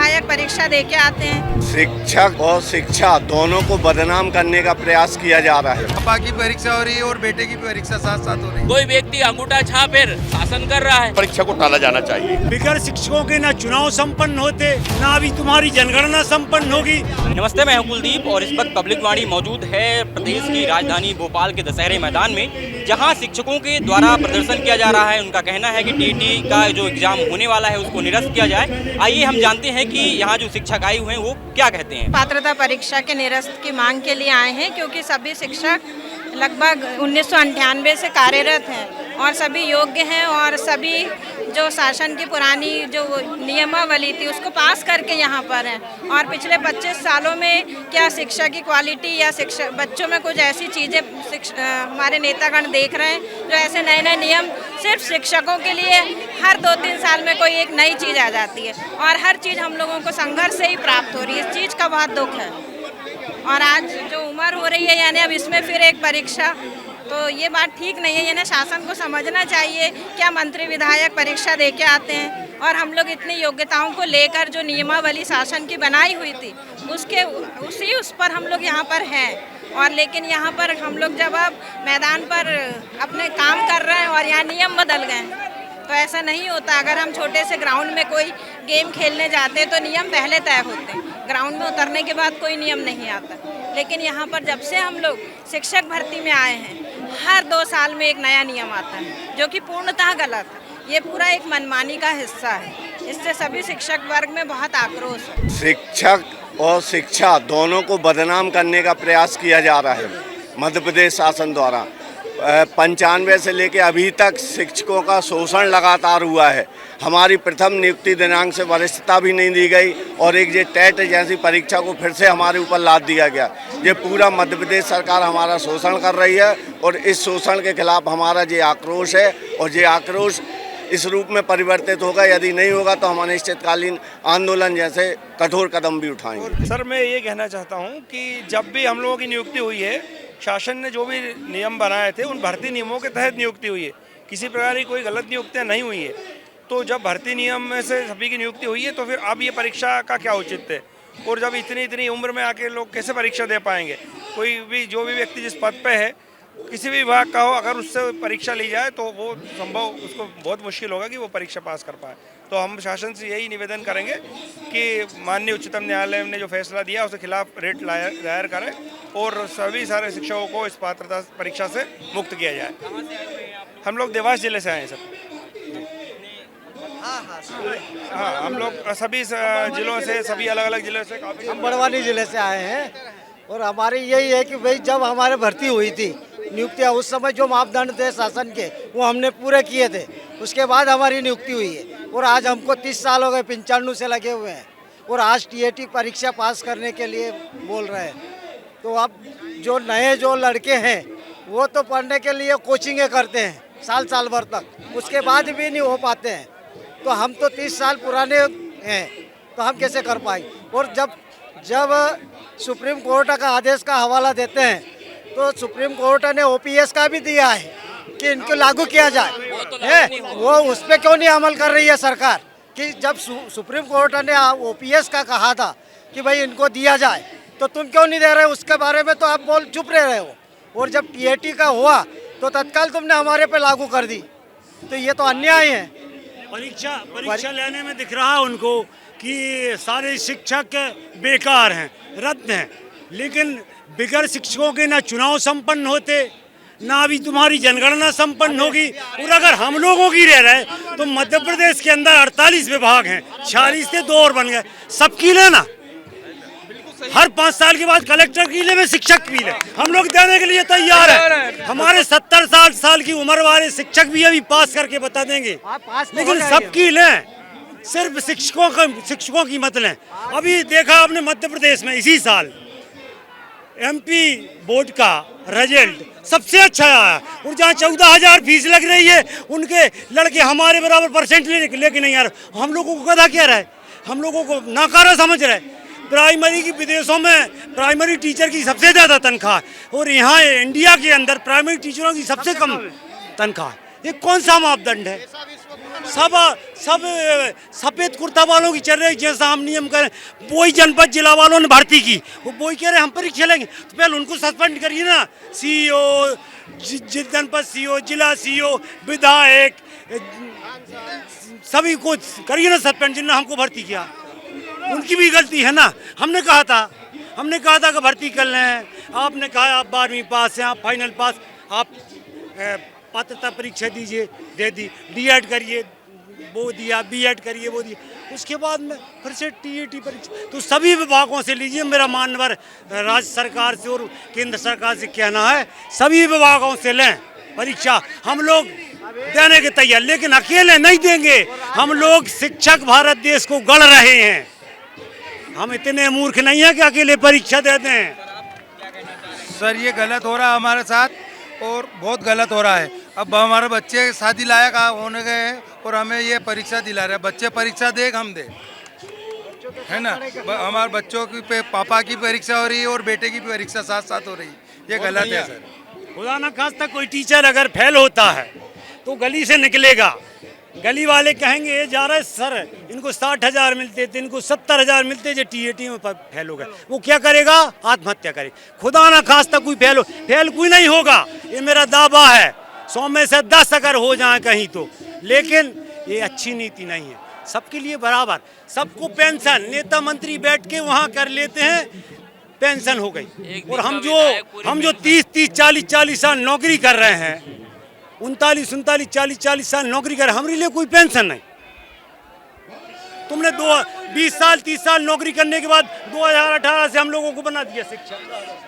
विधायक परीक्षा दे के आते हैं। शिक्षक और शिक्षा दोनों को बदनाम करने का प्रयास किया जा रहा है। पापा की परीक्षा हो रही है और बेटे की परीक्षा साथ साथ हो रही है। कोई व्यक्ति अंगूठा छापेर शासन कर रहा है। परीक्षा को टाला जाना चाहिए। बिगर शिक्षकों के न चुनाव संपन्न होते, न अभी तुम्हारी जनगणना संपन्न होगी। नमस्ते, मैं हूं कुलदीप और इस वक्त पब्लिक वाणी मौजूद है प्रदेश की राजधानी भोपाल के दशहरे मैदान में, जहां शिक्षकों के द्वारा प्रदर्शन किया जा रहा है। उनका कहना है कि टीटी का जो एग्जाम होने वाला है उसको निरस्त किया जाए। आइए हम जानते हैं कि यहाँ जो शिक्षक आए हुए हैं वो क्या कहते हैं। पात्रता परीक्षा के निरस्त की मांग के लिए आए हैं, क्योंकि सभी शिक्षक लगभग 1998 से कार्यरत हैं और सभी योग्य हैं और सभी जो शासन की पुरानी जो नियमावली थी उसको पास करके यहाँ पर हैं। और पिछले 25 सालों में क्या शिक्षा की क्वालिटी या शिक्षा बच्चों में कुछ ऐसी चीज़ें हमारे नेतागण देख रहे हैं जो ऐसे नए नए नियम सिर्फ शिक्षकों के लिए हर 2-3 साल में कोई एक नई चीज़ आ जाती है और हर चीज़ हम लोगों को संघर्ष से ही प्राप्त हो रही है। इस चीज़ का बहुत दुख है। और आज जो उम्र हो रही है यानी अब इसमें फिर एक परीक्षा, तो ये बात ठीक नहीं है। यानी शासन को समझना चाहिए, क्या मंत्री विधायक परीक्षा दे के आते हैं और हम लोग इतनी योग्यताओं को लेकर जो नियमावली शासन की बनाई हुई थी उस पर हम लोग यहाँ पर हैं। और लेकिन यहाँ पर हम लोग जब अब मैदान पर अपने काम कर रहे हैं और यहाँ नियम बदल गए हैं, तो ऐसा नहीं होता। अगर हम छोटे से ग्राउंड में कोई गेम खेलने जाते हैं तो नियम पहले तय होते हैं, ग्राउंड में उतरने के बाद कोई नियम नहीं आता। लेकिन यहाँ पर जब से हम लोग शिक्षक भर्ती में आए हैं, हर 2 साल में एक नया नियम आता है जो कि पूर्णतः गलत है। ये पूरा एक मनमानी का हिस्सा है। इससे सभी शिक्षक वर्ग में बहुत आक्रोश है। शिक्षक और शिक्षा दोनों को बदनाम करने का प्रयास किया जा रहा है मध्य प्रदेश शासन द्वारा। 95 से लेकर अभी तक शिक्षकों का शोषण लगातार हुआ है। हमारी प्रथम नियुक्ति दिनांक से वरिष्ठता भी नहीं दी गई और एक ये टेट जैसी परीक्षा को फिर से हमारे ऊपर लाद दिया गया। ये पूरा मध्य प्रदेश सरकार हमारा शोषण कर रही है और इस शोषण के खिलाफ हमारा ये आक्रोश है और ये आक्रोश इस रूप में परिवर्तित होगा। यदि नहीं होगा तो हम अनिश्चितकालीन आंदोलन जैसे कठोर कदम भी उठाएंगे। सर, मैं ये कहना चाहता हूँ कि जब भी हम लोगों की नियुक्ति हुई है, शासन ने जो भी नियम बनाए थे उन भर्ती नियमों के तहत नियुक्ति हुई है। किसी प्रकार की कोई गलत नियुक्तियाँ नहीं हुई है। तो जब भर्ती नियम में से सभी की नियुक्ति हुई है तो फिर अब ये परीक्षा का क्या औचित्य है? और जब इतनी उम्र में आके लोग कैसे परीक्षा दे पाएंगे? कोई भी जो भी व्यक्ति जिस पद पे है, किसी भी विभाग का हो, अगर उससे परीक्षा ली जाए तो वो संभव उसको बहुत मुश्किल होगा कि वो परीक्षा पास कर पाए। तो हम शासन से यही निवेदन करेंगे कि माननीय उच्चतम न्यायालय ने जो फैसला दिया उसके खिलाफ रेट दायर करें और सभी सारे शिक्षकों को इस पात्रता परीक्षा से मुक्त किया जाए। हम लोग देवास जिले से आए हैं सर। हाँ, हम लोग सभी जिलों से, सभी अलग अलग जिलों से, काफ़ी हम बड़वानी जिले से आए हैं और हमारी यही है कि भाई जब हमारे भर्ती हुई थी, नियुक्तियाँ, उस समय जो मापदंड थे शासन के वो हमने पूरे किए थे। उसके बाद हमारी नियुक्ति हुई है और आज हमको 30 साल हो गए, 95 से लगे हुए हैं और आज टीएटी परीक्षा पास करने के लिए बोल रहे हैं। तो अब जो लड़के हैं वो तो पढ़ने के लिए कोचिंगें करते हैं साल भर तक, उसके बाद भी नहीं हो पाते हैं। तो हम तो 30 साल पुराने हैं, तो हम कैसे कर पाएंगे? और जब सुप्रीम कोर्ट का आदेश का हवाला देते हैं तो सुप्रीम कोर्ट ने ओपीएस का भी दिया है कि इनको लागू किया जाए। वो उस पर क्यों नहीं अमल कर रही है सरकार? कि जब सुप्रीम कोर्ट ने ओपीएस का कहा था कि भाई इनको दिया जाए, तो तुम क्यों नहीं दे रहे? उसके बारे में तो आप चुप रहे हो। और जब टीएटी का हुआ तो तत्काल तुमने हमारे पे लागू कर दी। तो ये तो अन्याय है। परीक्षा लेने में दिख रहा है उनको कि सारे शिक्षक बेकार हैं, रद्द हैं। लेकिन बिगर शिक्षकों के ना चुनाव संपन्न होते, ना अभी तुम्हारी जनगणना संपन्न होगी। और अगर हम लोगों की रह रहे तो मध्य प्रदेश के अंदर 48 विभाग हैं, 46 से 2 और बन गए। सबकी लेना, हर 5 साल के बाद कलेक्टर की ले में शिक्षक की ले, हम लोग देने के लिए तैयार है। हमारे 70-60 साल की उम्र वाले शिक्षक भी अभी पास करके बता देंगे, लेकिन सबकी लें, सिर्फ शिक्षकों की मत लें। अभी देखा आपने मध्य प्रदेश में इसी साल एमपी बोर्ड का रिजल्ट सबसे अच्छा आया और जहाँ 14,000 फीस लग रही है उनके लड़के हमारे बराबर परसेंट लेके नहीं आ रहे। हम लोगों को गधा कह रहा है, हम लोगों को नाकारा समझ रहे। प्राइमरी की विदेशों में प्राइमरी टीचर की सबसे ज़्यादा तनख्वाह और यहाँ इंडिया के अंदर प्राइमरी टीचरों की सबसे कम तनख्वाह। ये कौन सा मापदंड है? सब सफेद कुर्ता वालों की चल रही, जैसा हम नियम करें वही जनपद जिला वालों ने भर्ती की, वो ही कह रहे हम परीक्षा लेंगे, तो पहले उनको सस्पेंड करिए ना। सीईओ, जनपद सीईओ, जिला सीईओ, विधायक, सभी को करिए ना सस्पेंड जिन्होंने हमको भर्ती किया। उनकी भी गलती है ना। हमने कहा था कि भर्ती कर लें, आपने कहा आप 12वीं पास हैं, आप फाइनल पास, आप पात्रता परीक्षा दीजिए, दे दी, डीएड करिए, वो दिया, बीएड करिए, वो दिया, उसके बाद में फिर से टीईटी परीक्षा। तो सभी विभागों से लीजिए, मेरा मानवर राज्य सरकार से और केंद्र सरकार से कहना है, सभी विभागों से लें परीक्षा, हम लोग देने के तैयार, लेकिन अकेले नहीं देंगे। हम लोग शिक्षक भारत देश को गढ़ रहे हैं, हम इतने मूर्ख नहीं है कि अकेले परीक्षा दे दें। सर ये गलत हो रहा है हमारे साथ, और बहुत गलत हो रहा है। अब हमारे बच्चे शादी लायक होने गए हैं और हमें ये परीक्षा दिला रहे हैं। बच्चे परीक्षा दे, हम दे, है ना। हमारे बच्चों की पापा की परीक्षा हो रही है और बेटे की परीक्षा साथ साथ हो रही है, ये गलत है सर। खुदा ना खास्ता कोई टीचर अगर फेल होता है तो गली से निकलेगा, गली वाले कहेंगे ये जा रहा है सर, इनको 60,000 मिलते थे, इनको 70,000 मिलते, जो टीईटी में फेल हो गए, वो क्या करेगा? आत्महत्या करेगा। खुदा ना खास्ता कोई फेल कोई नहीं होगा, ये मेरा दावा है। 100 में से 10 अगर हो जाए कहीं तो, लेकिन ये अच्छी नीति नहीं है। सबके लिए बराबर, सबको पेंशन, नेता मंत्री बैठ के वहाँ कर लेते हैं, पेंशन हो गई। और हम जो 30 40 साल नौकरी कर रहे हैं, 39 40 साल नौकरी कर, हमारे लिए कोई पेंशन नहीं। तुमने 20 साल 30 साल नौकरी करने के बाद 2018 से हम लोगों को बना दिया शिक्षक।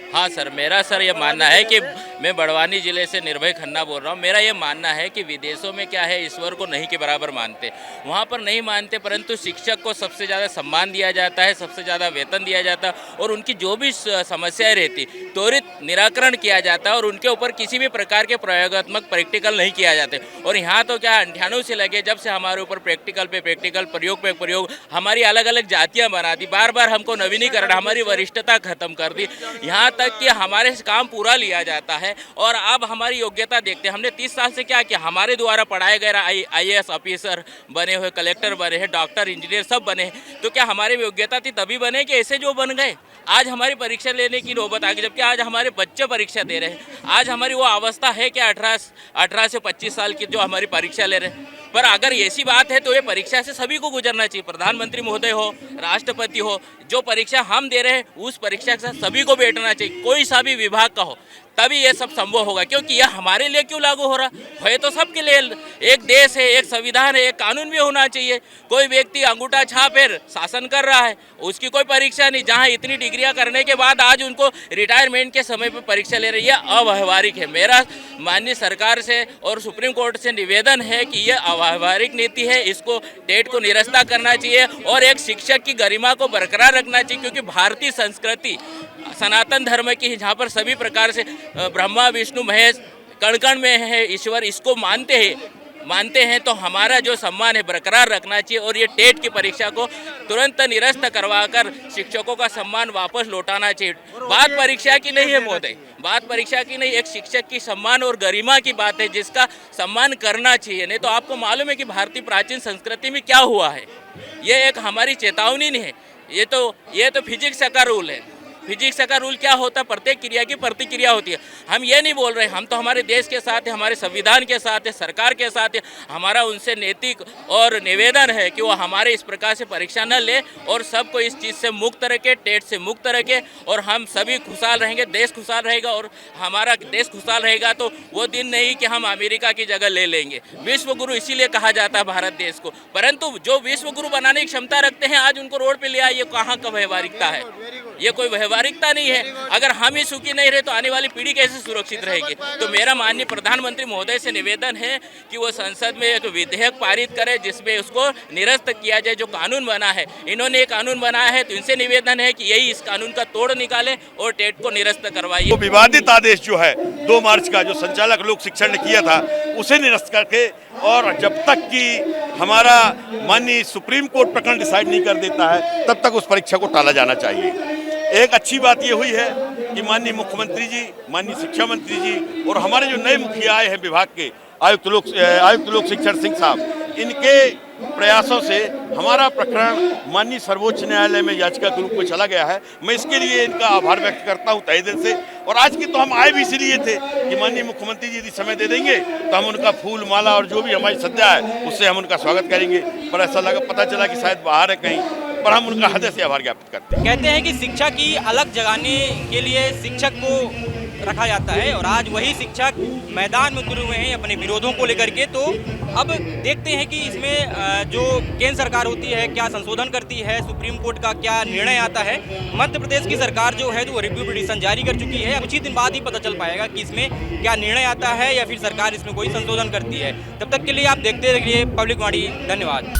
हाँ सर, मेरा सर ये मानना है कि मैं बड़वानी ज़िले से निर्भय खन्ना बोल रहा हूँ। मेरा ये मानना है कि विदेशों में क्या है, ईश्वर को नहीं के बराबर मानते, वहाँ पर नहीं मानते, परंतु शिक्षक को सबसे ज़्यादा सम्मान दिया जाता है, सबसे ज़्यादा वेतन दिया जाता है, और उनकी जो भी समस्याएं रहती त्वरित निराकरण किया जाता है, और उनके ऊपर किसी भी प्रकार के प्रयोगात्मक प्रैक्टिकल नहीं किया जाते। और यहाँ तो क्या अंठानों से लगे, जब से हमारे ऊपर प्रैक्टिकल पे प्रैक्टिकल, प्रयोग पे प्रयोग, हमारी अलग अलग जातियाँ बना दी, बार बार हमको नवीनीकरण, हमारी वरिष्ठता खत्म कर दी, यहाँ तक कि हमारे से काम पूरा लिया जाता है। और अब हमारी योग्यता देखते हैं, हमने 30 साल से क्या किया, हमारे द्वारा पढ़ाए गए IAS ऑफिसर बने हुए, कलेक्टर बने हैं, डॉक्टर, इंजीनियर सब बने हैं, तो क्या हमारी योग्यता थी तभी बने कि ऐसे जो बन गए? आज हमारी परीक्षा लेने की नौबत आ गई, जबकि आज हमारे बच्चे परीक्षा दे रहे हैं। आज हमारी वो अवस्था है कि 18 से 25 साल की जो हमारी परीक्षा ले रहे हैं। पर अगर ऐसी बात है तो ये परीक्षा से सभी को गुजरना चाहिए, प्रधानमंत्री महोदय हो, राष्ट्रपति हो, जो परीक्षा हम दे रहे हैं उस परीक्षा के साथ सभी को बैठना चाहिए, कोई सा भी विभाग का हो, तभी ये सब संभव होगा। क्योंकि यह हमारे लिए क्यों लागू हो रहा है, तो सबके लिए। एक देश है, एक संविधान है, एक कानून भी होना चाहिए। कोई व्यक्ति अंगूठा छापेर शासन कर रहा है, उसकी कोई परीक्षा नहीं, जहां इतनी डिग्रियां करने के बाद आज उनको रिटायरमेंट के समय पर परीक्षा ले रही है, अव्यावहारिक है। मेरा माननीय सरकार से और सुप्रीम कोर्ट से निवेदन है कि यह अव्यावहारिक नीति है, इसको टेट को निरस्त करना चाहिए और एक शिक्षक की गरिमा को बरकरार रखना चाहिए। क्योंकि भारतीय संस्कृति सनातन धर्म की, जहाँ पर सभी प्रकार से ब्रह्मा विष्णु महेश कण कण में है ईश्वर, इसको मानते हैं, तो हमारा जो सम्मान है बरकरार रखना चाहिए। और ये टेट की परीक्षा को तुरंत निरस्त करवाकर शिक्षकों का सम्मान वापस लौटाना चाहिए। बात परीक्षा की नहीं है महोदय, बात परीक्षा की नहीं, एक शिक्षक की सम्मान और गरिमा की बात है, जिसका सम्मान करना चाहिए। नहीं तो आपको मालूम है कि भारतीय प्राचीन संस्कृति में क्या हुआ है, ये एक हमारी चेतावनी नहीं है, ये तो फिजिक्स का रूल है। फिजिक्स का रूल क्या होता है, प्रत्येक क्रिया की प्रतिक्रिया होती है। हम ये नहीं बोल रहे, हम तो हमारे देश के साथ है, हमारे संविधान के साथ है, सरकार के साथ है। हमारा उनसे नैतिक और निवेदन है कि वो हमारे इस प्रकार से परीक्षा न ले और सबको इस चीज़ से मुक्त रखे, टेट से मुक्त रखे, और हम सभी खुशहाल रहेंगे, देश खुशहाल रहेगा। और हमारा देश खुशहाल रहेगा तो वो दिन नहीं कि हम अमेरिका की जगह ले लेंगे। विश्व गुरु इसीलिए कहा जाता है भारत देश को, परंतु जो विश्व गुरु बनाने की क्षमता रखते हैं आज उनको रोड पे ले आइए, कहाँ का व्यवहारिकता है? ये कोई व्यवहारिकता नहीं है। अगर हम ही सुखी नहीं रहे तो आने वाली पीढ़ी कैसे सुरक्षित रहेगी? तो मेरा माननीय प्रधानमंत्री महोदय से निवेदन है कि वो संसद में एक विधेयक पारित करे जिसमें उसको निरस्त किया जाए, जो कानून बना है। इन्होंने एक कानून बनाया है, तो इनसे निवेदन है कि यही इस कानून का तोड़ निकाले और टेट को निरस्त करवाइए। तो विवादित आदेश जो है 2 मार्च का, जो संचालक लोक शिक्षण ने किया था, उसे निरस्त करके, और जब तक कि हमारा माननीय सुप्रीम कोर्ट प्रकरण डिसाइड नहीं कर देता है तब तक उस परीक्षा को टाला जाना चाहिए। एक अच्छी बात ये हुई है कि माननीय मुख्यमंत्री जी, माननीय शिक्षा मंत्री जी और हमारे जो नए मुखिया आए हैं विभाग के आयुक्त लोक शिक्षण सिंह साहब, इनके प्रयासों से हमारा प्रकरण माननीय सर्वोच्च न्यायालय में याचिका के रूप में चला गया है। मैं इसके लिए इनका आभार व्यक्त करता हूं तहे दिल से। और आज की तो हम आए भी इसीलिए थे कि माननीय मुख्यमंत्री जी यदि समय दे देंगे तो हम उनका फूल माला और जो भी हमारी सद्या है उससे हम उनका स्वागत करेंगे। पर ऐसा लगा, पता चला कि शायद बाहर है कहीं, पर हम उनका हृदय से आभार ज्ञापित करते हैं। कहते हैं कि शिक्षा की अलग जगाने के लिए शिक्षक को रखा जाता है और आज वही शिक्षक मैदान में उतरे हुए हैं अपने विरोधों को लेकर के। तो अब देखते हैं कि इसमें जो केंद्र सरकार होती है क्या संशोधन करती है, सुप्रीम कोर्ट का क्या निर्णय आता है। मध्य प्रदेश की सरकार जो है वो रिव्यू पिटीशन जारी कर चुकी है। कुछ ही दिन बाद ही पता चल पाएगा कि इसमें क्या निर्णय आता है या फिर सरकार इसमें कोई संशोधन करती है। तब तक के लिए आप देखते रहिए पब्लिक वाणी। धन्यवाद।